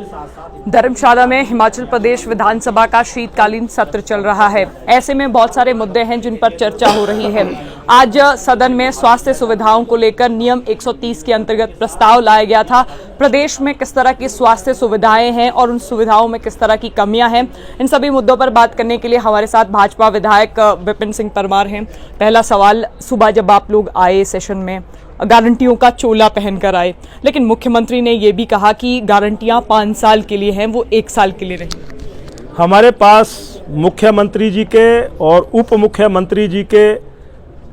धर्मशाला में हिमाचल प्रदेश विधानसभा का शीतकालीन सत्र चल रहा है। ऐसे में बहुत सारे मुद्दे हैं जिन पर चर्चा हो रही है। आज सदन में स्वास्थ्य सुविधाओं को लेकर नियम 130 के अंतर्गत प्रस्ताव लाया गया था। प्रदेश में किस तरह की स्वास्थ्य सुविधाएं हैं और उन सुविधाओं में किस तरह की कमियां हैं, इन सभी मुद्दों पर बात करने के लिए हमारे साथ भाजपा विधायक विपिन सिंह परमार हैं। पहला सवाल, सुबह जब आप लोग आए सेशन में, गारंटियों का चोला पहनकर आए, लेकिन मुख्यमंत्री ने यह भी कहा कि गारंटियां 5 साल के लिए हैं, वो 1 साल के लिए नहीं। हमारे पास मुख्यमंत्री जी के और उप मुख्यमंत्री जी के,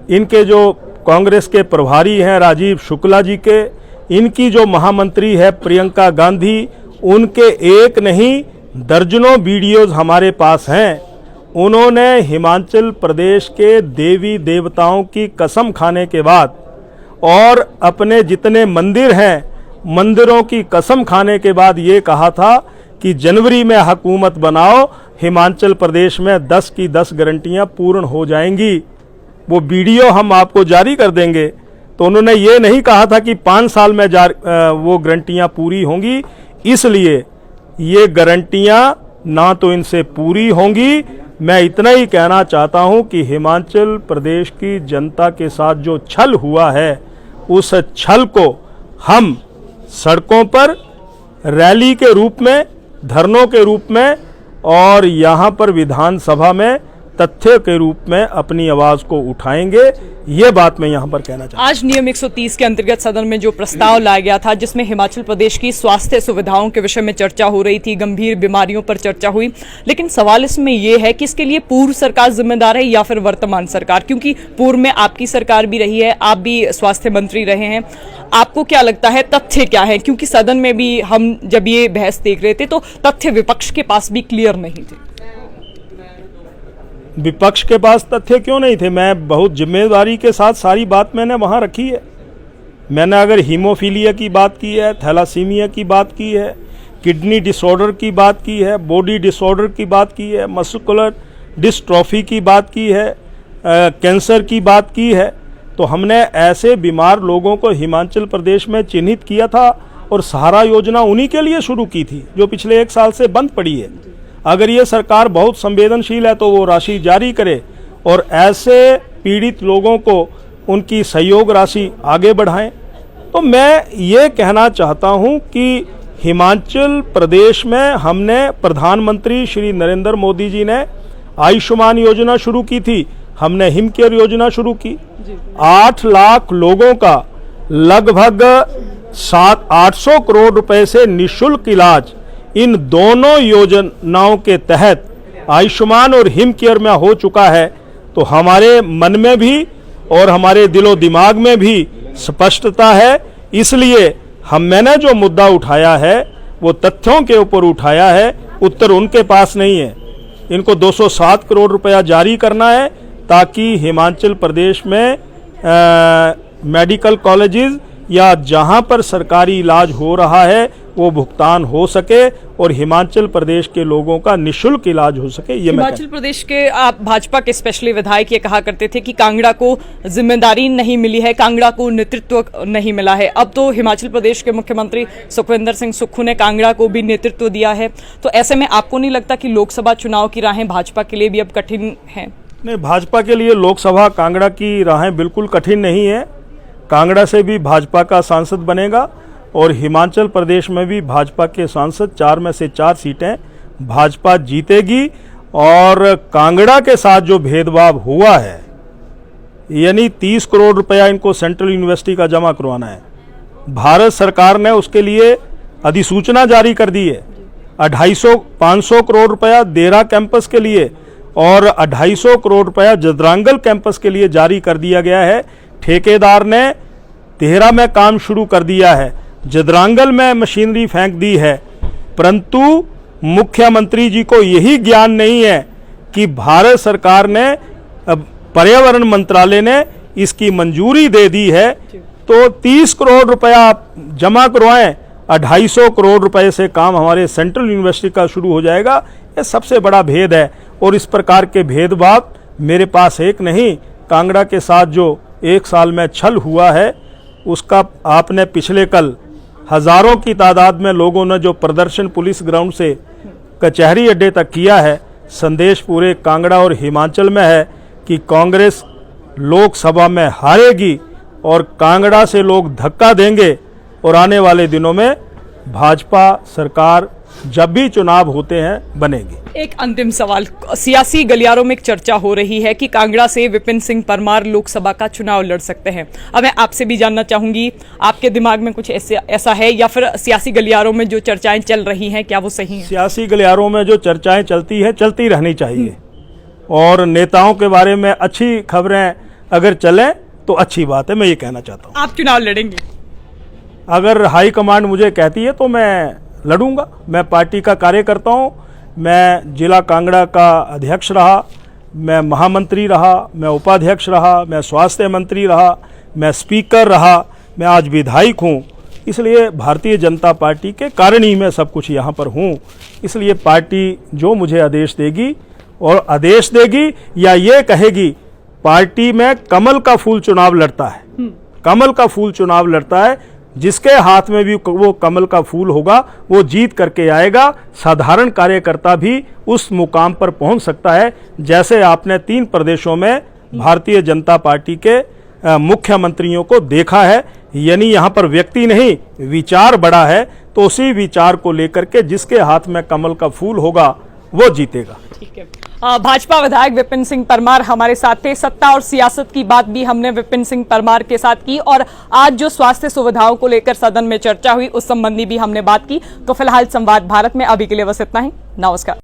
इनके जो कांग्रेस के प्रभारी हैं राजीव शुक्ला जी के, इनकी जो महामंत्री है प्रियंका गांधी, उनके एक नहीं दर्जनों वीडियोज हमारे पास हैं। उन्होंने हिमाचल प्रदेश के देवी देवताओं की कसम खाने के बाद और अपने जितने मंदिर हैं, मंदिरों की कसम खाने के बाद ये कहा था कि जनवरी में हुकूमत बनाओ, हिमाचल प्रदेश में 10 की 10 गारंटियां पूर्ण हो जाएंगी। वो वीडियो हम आपको जारी कर देंगे। तो उन्होंने ये नहीं कहा था कि 5 साल में वो गारंटियां पूरी होंगी। इसलिए ये गारंटियां ना तो इनसे पूरी होंगी। मैं इतना ही कहना चाहता हूं कि हिमाचल प्रदेश की जनता के साथ जो छल हुआ है, उस छल को हम सड़कों पर रैली के रूप में, धरनों के रूप में और यहाँ पर विधानसभा में तथ्य के रूप में अपनी आवाज को उठाएंगे। ये बात मैं यहाँ पर कहना चाहता हूँ। आज नियम 130 के अंतर्गत सदन में जो प्रस्ताव लाया गया था, जिसमें हिमाचल प्रदेश की स्वास्थ्य सुविधाओं के विषय में चर्चा हो रही थी, गंभीर बीमारियों पर चर्चा हुई, लेकिन सवाल इसमें यह है कि इसके लिए पूर्व सरकार जिम्मेदार है या फिर वर्तमान सरकार, क्योंकि पूर्व में आपकी सरकार भी रही है, आप भी स्वास्थ्य मंत्री रहे हैं। आपको क्या लगता है, तथ्य क्या है? क्योंकि सदन में भी हम जब ये बहस देख रहे थे तो तथ्य विपक्ष के पास भी क्लियर नहीं थे। विपक्ष के पास तथ्य क्यों नहीं थे? मैं बहुत जिम्मेदारी के साथ सारी बात मैंने वहाँ रखी है। मैंने अगर हीमोफीलिया की बात की है, थैलासीमिया की बात की है, किडनी डिसऑर्डर की बात की है, बॉडी डिसऑर्डर की बात की है, मस्कुलर डिस्ट्रॉफी की बात की है, कैंसर की बात की है, तो हमने ऐसे बीमार लोगों को हिमाचल प्रदेश में चिन्हित किया था और सहारा योजना उन्हीं के लिए शुरू की थी, जो पिछले 1 साल से बंद पड़ी है। अगर ये सरकार बहुत संवेदनशील है तो वो राशि जारी करे और ऐसे पीड़ित लोगों को उनकी सहयोग राशि आगे बढ़ाएं। तो मैं ये कहना चाहता हूं कि हिमाचल प्रदेश में हमने, प्रधानमंत्री श्री नरेंद्र मोदी जी ने आयुष्मान योजना शुरू की थी, हमने हिम केयर योजना शुरू की। 8 लाख लोगों का लगभग 800 करोड़ रुपए से निःशुल्क इलाज इन दोनों योजनाओं के तहत आयुष्मान और हिम केयर में हो चुका है। तो हमारे मन में भी और हमारे दिलो दिमाग में भी स्पष्टता है। इसलिए मैंने जो मुद्दा उठाया है वो तथ्यों के ऊपर उठाया है, उत्तर उनके पास नहीं है। इनको 207 करोड़ रुपया जारी करना है ताकि हिमाचल प्रदेश में मेडिकल कॉलेजेस या जहां पर सरकारी इलाज हो रहा है वो भुगतान हो सके और हिमाचल प्रदेश के लोगों का निःशुल्क इलाज हो सके। ये हिमाचल प्रदेश के आप भाजपा के स्पेशली विधायक ये कहा करते थे कि कांगड़ा को जिम्मेदारी नहीं मिली है, कांगड़ा को नेतृत्व नहीं मिला है। अब तो हिमाचल प्रदेश के मुख्यमंत्री सुखविंदर सिंह सुक्खू ने कांगड़ा को भी नेतृत्व दिया है। तो ऐसे में आपको नहीं लगता कि लोकसभा चुनाव की राहें भाजपा के लिए भी अब कठिन है? नहीं, भाजपा के लिए लोकसभा कांगड़ा की राहें बिल्कुल कठिन नहीं है। कांगड़ा से भी भाजपा का सांसद बनेगा और हिमाचल प्रदेश में भी भाजपा के सांसद 4 में से 4 सीटें भाजपा जीतेगी। और कांगड़ा के साथ जो भेदभाव हुआ है, यानी 30 करोड़ रुपया इनको सेंट्रल यूनिवर्सिटी का जमा करवाना है, भारत सरकार ने उसके लिए अधिसूचना जारी कर दी है। 500 करोड़ रुपया देरा कैंपस के लिए और 250 करोड़ रुपया जदरांगल कैंपस के लिए जारी कर दिया गया है। ठेकेदार ने देहरा में काम शुरू कर दिया है, जदरांगल में मशीनरी फेंक दी है, परंतु मुख्यमंत्री जी को यही ज्ञान नहीं है कि भारत सरकार ने, पर्यावरण मंत्रालय ने इसकी मंजूरी दे दी है। तो 30 करोड़ रुपया जमा करवाएं, 250 करोड़ रुपए से काम हमारे सेंट्रल यूनिवर्सिटी का शुरू हो जाएगा। ये सबसे बड़ा भेद है और इस प्रकार के भेदभाव मेरे पास एक नहीं, कांगड़ा के साथ जो 1 साल में छल हुआ है उसका आपने पिछले कल हजारों की तादाद में लोगों ने जो प्रदर्शन पुलिस ग्राउंड से कचहरी अड्डे तक किया है, संदेश पूरे कांगड़ा और हिमाचल में है कि कांग्रेस लोकसभा में हारेगी और कांगड़ा से लोग धक्का देंगे और आने वाले दिनों में भाजपा सरकार जब भी चुनाव होते हैं बनेगी। एक अंतिम सवाल, सियासी गलियारों में एक चर्चा हो रही है कि कांगड़ा से विपिन सिंह परमार लोकसभा का चुनाव लड़ सकते हैं। अब मैं आपसे भी जानना चाहूंगी, आपके दिमाग में कुछ ऐसा है या फिर सियासी गलियारों में जो चर्चाएं चल रही हैं क्या वो सही हैं? सियासी गलियारों में जो चर्चाएं चलती है चलती रहनी चाहिए और नेताओं के बारे में अच्छी खबरें अगर चलें तो अच्छी बात है। मैं ये कहना चाहता हूँ। आप चुनाव लड़ेंगे? अगर हाईकमांड मुझे कहती है तो मैं लड़ूंगा। मैं पार्टी का कार्यकर्ता हूँ, मैं जिला कांगड़ा का अध्यक्ष रहा, मैं महामंत्री रहा, मैं उपाध्यक्ष रहा, मैं स्वास्थ्य मंत्री रहा, मैं स्पीकर रहा, मैं आज विधायक हूँ। इसलिए भारतीय जनता पार्टी के कारण ही मैं सब कुछ यहाँ पर हूँ। इसलिए पार्टी जो मुझे आदेश देगी और आदेश देगी या ये कहेगी पार्टी में कमल का फूल चुनाव लड़ता है, कमल का फूल चुनाव लड़ता है, जिसके हाथ में भी वो कमल का फूल होगा वो जीत करके आएगा। साधारण कार्यकर्ता भी उस मुकाम पर पहुंच सकता है। जैसे आपने 3 प्रदेशों में भारतीय जनता पार्टी के मुख्यमंत्रियों को देखा है, यानी यहाँ पर व्यक्ति नहीं विचार बड़ा है, तो उसी विचार को लेकर के जिसके हाथ में कमल का फूल होगा वो जीतेगा। ठीक है। भाजपा विधायक विपिन सिंह परमार हमारे साथ थे। सत्ता और सियासत की बात भी हमने विपिन सिंह परमार के साथ की और आज जो स्वास्थ्य सुविधाओं को लेकर सदन में चर्चा हुई उस संबंधी भी हमने बात की। तो फिलहाल संवाद भारत में अभी के लिए बस इतना ही। नमस्कार।